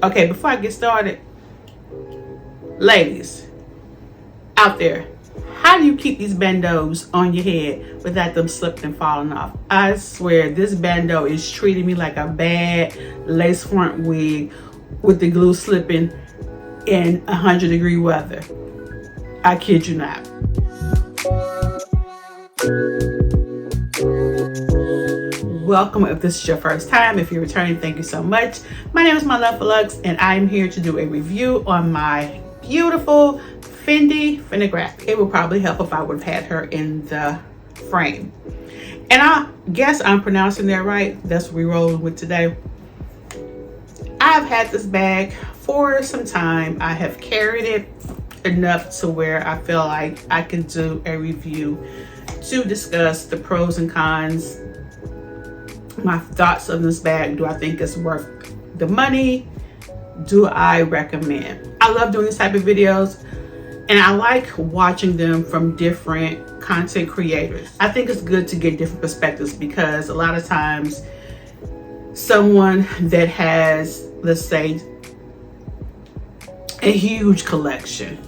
Okay, before I get started, ladies out there, how do you keep these bandeaus on your head without them slipping and falling off? I swear this bandeau is treating me like a bad lace front wig with the glue slipping in 100-degree weather. I kid you not. Welcome if this is your first time. If you're returning, thank you so much. My name is My Love for Lux, and I'm here to do a review on my beautiful Fendigraphy. It would probably help if I would have had her in the frame. And I guess I'm pronouncing that right. That's what we're rolling with today. I've had this bag for some time. I have carried it enough to where I feel like I can do a review to discuss the pros and cons, my thoughts on this bag. Do I think it's worth the money? Do I recommend? I love doing this type of videos, and I like watching them from different content creators. I think it's good to get different perspectives because a lot of times someone that has, let's say, a huge collection,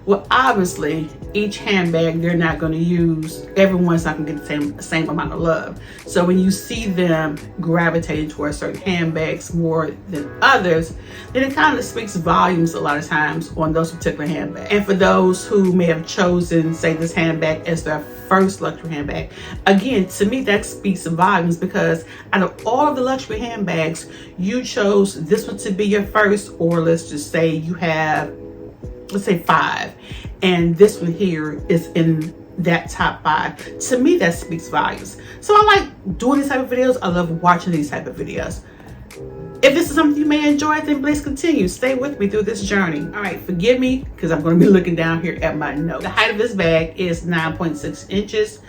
well, obviously each handbag they're not going to use, everyone's not going to get the same amount of love. So when you see them gravitating towards certain handbags more than others, then it kind of speaks volumes a lot of times on those particular handbags. And for those who may have chosen, say, this handbag as their first luxury handbag, again, to me that speaks volumes, because out of all of the luxury handbags, you chose this one to be your first, or let's just say you have, let's say, 5, and this one here is in that top 5. To me, that speaks volumes. So I like doing these type of videos. I love watching these type of videos. If this is something you may enjoy, then please continue. Stay with me through this journey. All right, forgive me because I'm going to be looking down here at my notes. The height of this bag is 9.6 inches.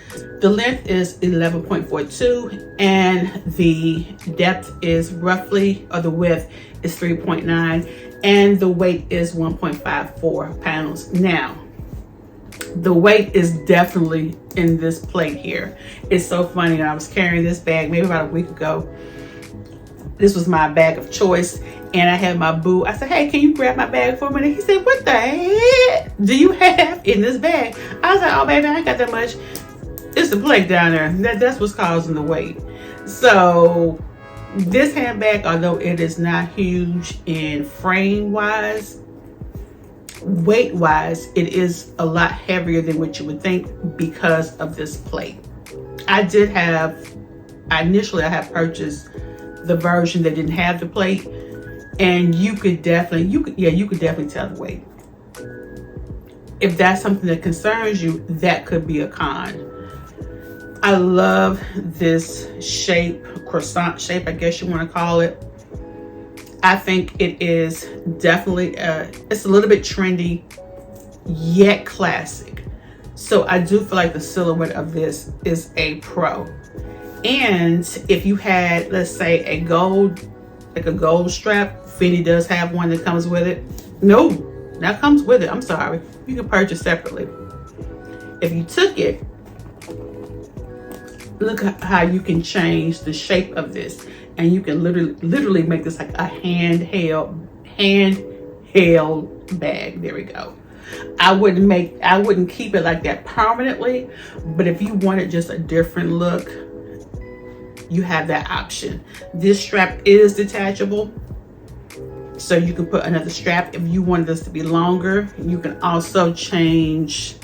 The length is 11.42, and the depth is roughly, or the width is 3.9. and the weight is 1.54 pounds. Now, the weight is definitely in this plate here. It's so funny. I was carrying this bag maybe about a week ago. This was my bag of choice, and I had my boo. I said, hey, can you grab my bag for me? And he said, what the heck do you have in this bag? I was like, oh, baby, I ain't got that much. It's the plate down there. That's what's causing the weight. So this handbag, although it is not huge in frame wise, weight wise, it is a lot heavier than what you would think because of this plate. I initially have purchased the version that didn't have the plate, and you could definitely tell the weight. If that's something that concerns you, that could be a con. I love this shape, croissant shape, I guess you want to call it. I think it is definitely, it's a little bit trendy, yet classic. So I do feel like the silhouette of this is a pro. And if you had, let's say, a gold strap, Fendi does have one that comes with it. No, that comes with it. I'm sorry. You can purchase separately. If you took it, look at how you can change the shape of this, and you can literally make this like a handheld bag. There we go. I wouldn't keep it like that permanently, but if you wanted just a different look, you have that option. This strap is detachable, so you can put another strap if you wanted this to be longer. You can also change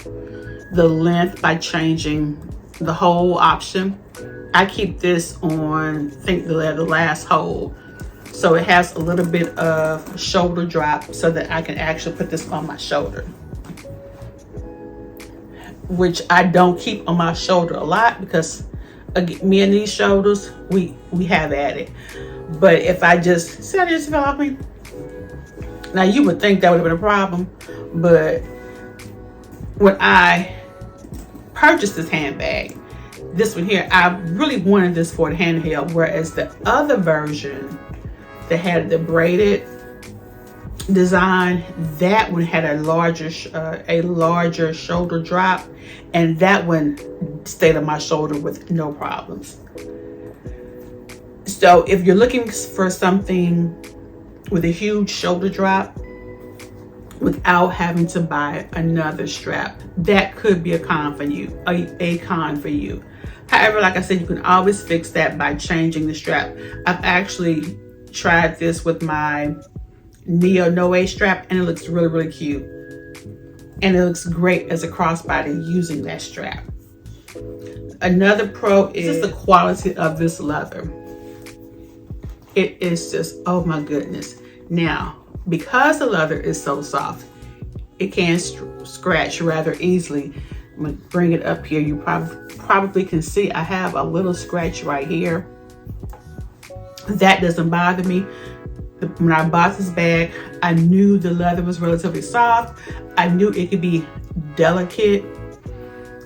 the length by changing the hole option. I keep this on, I think, the last hole, so it has a little bit of shoulder drop so that I can actually put this on my shoulder, which I don't keep on my shoulder a lot because me and these shoulders, we have at it. But if I just fell off me, now you would think that would have been a problem, but when I purchased this handbag, this one here, I really wanted this for the handheld, whereas the other version that had the braided design, that one had a larger shoulder drop, and that one stayed on my shoulder with no problems. So if you're looking for something with a huge shoulder drop without having to buy another strap. That could be a con for you, a con for you. However, like I said, you can always fix that by changing the strap. I've actually tried this with my Neo Noe strap, and it looks really, really cute. And it looks great as a crossbody using that strap. Another pro is the quality of this leather. It is just, oh my goodness. Now, because the leather is so soft, it can scratch rather easily. I'm gonna bring it up here. You probably can see I have a little scratch right here. That doesn't bother me. When I bought this bag, I knew the leather was relatively soft. I knew it could be delicate.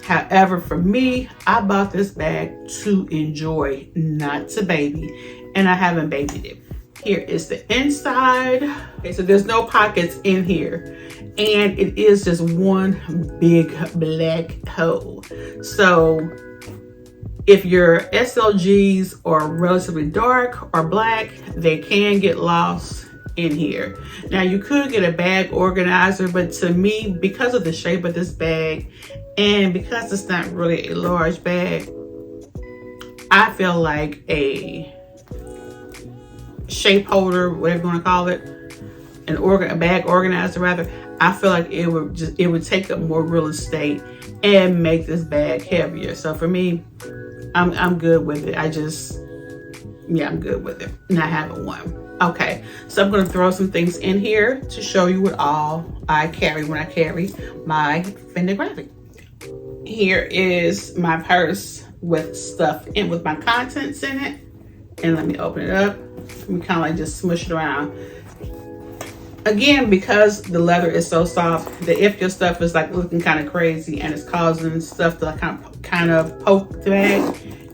However, for me, I bought this bag to enjoy, not to baby, and I haven't babied it. Here is the inside. Okay, so there's no pockets in here, and it is just one big black hole. So if your SLGs are relatively dark or black, they can get lost in here. Now you could get a bag organizer, but to me, because of the shape of this bag and because it's not really a large bag, I feel like a shape holder, whatever you want to call it, a bag organizer rather, I feel like it would take up more real estate and make this bag heavier. So for me, I'm good with it. I'm good with it, not having one. Okay, so I'm going to throw some things in here to show you what all I carry when I carry my Fendigraphy. Here is my purse with stuff in, with my contents in it. And let me open it up. Let me kind of like just smush it around. Again, because the leather is so soft, that if your stuff is like looking kind of crazy and it's causing stuff to like kind of poke the bag,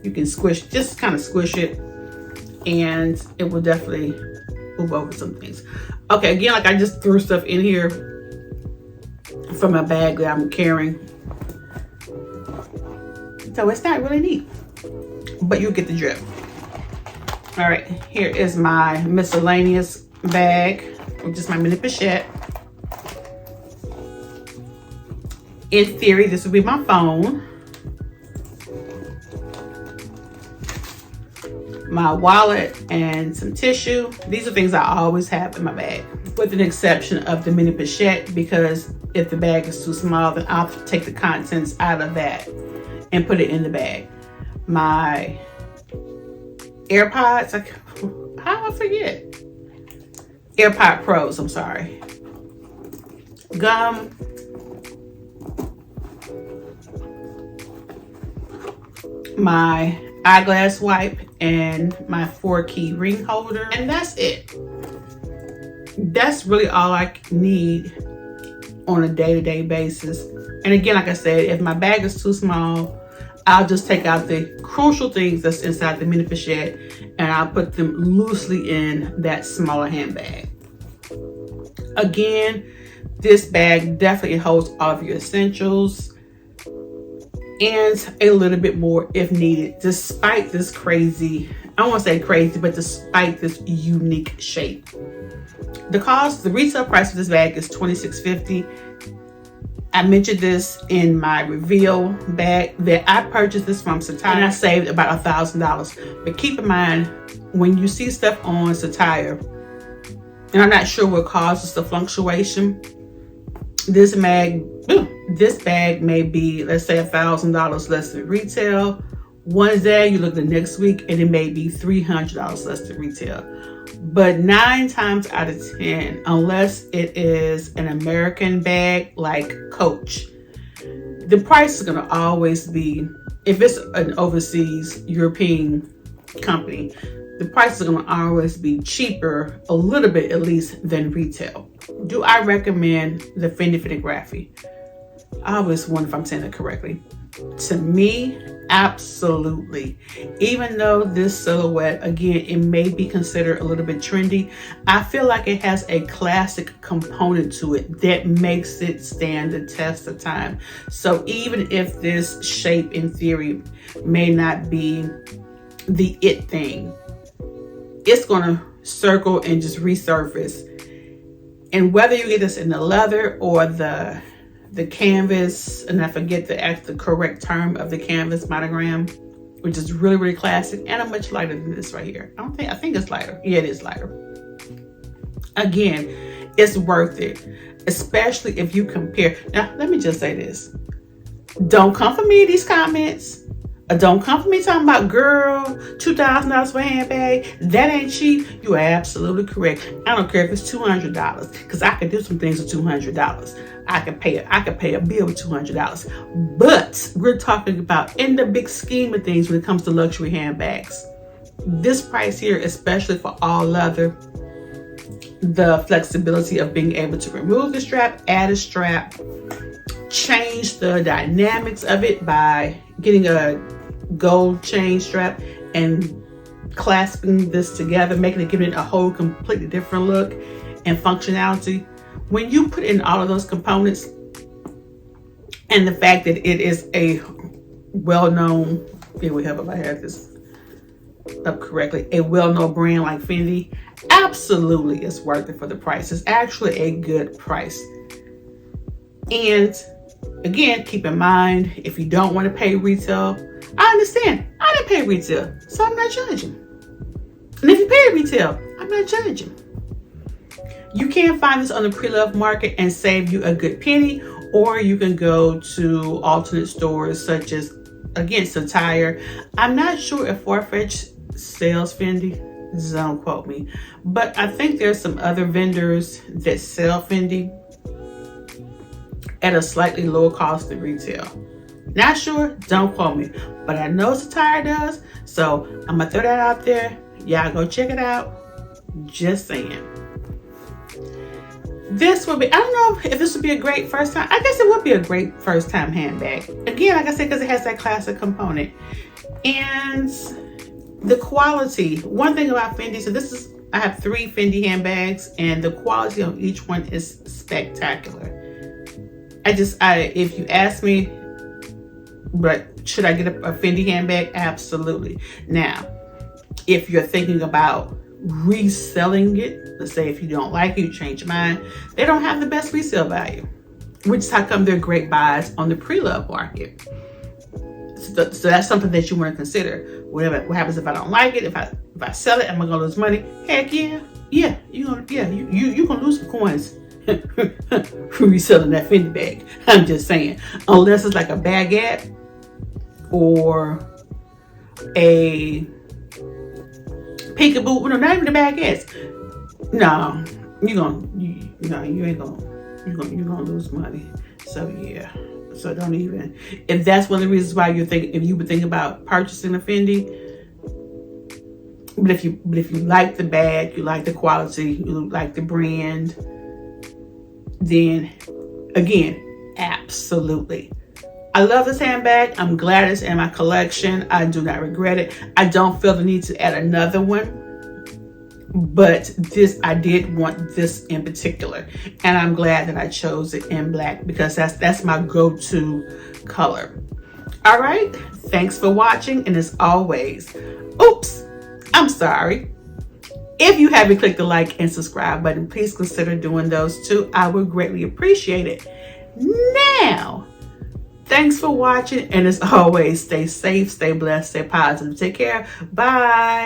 you can just kind of squish it, and it will definitely move over some things. Okay, again, like I just threw stuff in here from my bag that I'm carrying. So it's not really neat, but you get the drift. All right, here is my miscellaneous bag, which is my mini pochette. In theory, this would be my phone, my wallet, and some tissue. These are things I always have in my bag, with an exception of the mini pochette, because if the bag is too small, then I'll take the contents out of that and put it in the bag. My AirPods, how I forget? AirPod Pros, I'm sorry. Gum. My eyeglass wipe and my 4-key ring holder. And that's it. That's really all I need on a day-to-day basis. And again, like I said, if my bag is too small, I'll just take out the crucial things that's inside the mini pochette and I'll put them loosely in that smaller handbag. Again, this bag definitely holds all of your essentials and a little bit more if needed, despite this crazy, I don't want to say crazy, but despite this unique shape. The retail price of this bag is $26.50. I mentioned this in my reveal bag that I purchased this from Satire and I saved about $1,000. But keep in mind, when you see stuff on Satire, and I'm not sure what causes the fluctuation, this bag may be, let's say, $1,000 less than retail. One day you look the next week and it may be $300 less than retail. But 9 times out of 10, unless it is an American bag like Coach, the price is going to always be, if it's an overseas European company, the prices are going to always be cheaper, a little bit at least, than retail. Do I recommend the Fendigraphy? I always wonder if I'm saying it correctly. To me, absolutely. Even though this silhouette, again, it may be considered a little bit trendy, I feel like it has a classic component to it that makes it stand the test of time. So even if this shape in theory may not be the it thing, it's gonna circle and just resurface. And whether you get this in the leather or the canvas, and I forget the correct term of the canvas monogram, which is really, really classic, and I'm much lighter than this right here. I think it's lighter. Yeah, it is lighter. Again, it's worth it, especially if you compare. Now, let me just say this. Don't come for me in these comments. Don't come for me talking about, girl, $2,000 for a handbag. That ain't cheap. You are absolutely correct. I don't care if it's $200, because I can do some things with $200. I can pay a bill with $200. But we're talking about in the big scheme of things when it comes to luxury handbags. This price here, especially for all leather, the flexibility of being able to remove the strap, add a strap, change the dynamics of it by getting a gold chain strap and clasping this together, making it, giving it a whole completely different look and functionality. When you put in all of those components and the fact that it is a well-known, here we have, if I have this up correctly, a well-known brand like Fendi, absolutely it's worth it for the price. It's actually a good price. And again, keep in mind, if you don't want to pay retail, I understand. I didn't pay retail, so I'm not judging. And if you pay retail, I'm not judging. You can find this on the pre-loved market and save you a good penny, or you can go to alternate stores such as, again, Satire. I'm not sure if Farfetch sells Fendi. Don't quote me. But I think there's some other vendors that sell Fendi at a slightly lower cost than retail. Not sure, don't quote me. But I know Satire does, so I'm gonna throw that out there. Y'all go check it out. Just saying. This will be, I don't know if this would be a great first time. I guess it would be a great first time handbag. Again, like I said, because it has that classic component. And the quality, one thing about Fendi, so this is, I have 3 Fendi handbags and the quality on each one is spectacular. If you ask me, but should I get a Fendi handbag? Absolutely. Now, if you're thinking about reselling it, let's say if you don't like it, you change your mind, they don't have the best resale value, which is how come they're great buys on the pre-love market. So that's something that you want to consider. What happens if I don't like it? If I sell it, am I gonna lose money? Heck yeah, you're gonna lose some coins reselling that Fendi bag. I'm just saying, unless it's like a baguette or a peekaboo. No, not even the baguettes. No, you're gonna lose money. So yeah. So don't even, if that's one of the reasons why if you would think about purchasing a Fendi, but if you like the bag, you like the quality, you like the brand, then again, absolutely. I love this handbag. I'm glad it's in my collection. I do not regret it. I don't feel the need to add another one. But I did want this in particular, and I'm glad that I chose it in black because that's my go-to color. All right, thanks for watching, and as always, oops, I'm sorry. If you haven't clicked the like and subscribe button, please consider doing those too. I would greatly appreciate it. Now, thanks for watching, and as always, stay safe, stay blessed, stay positive. Take care. Bye.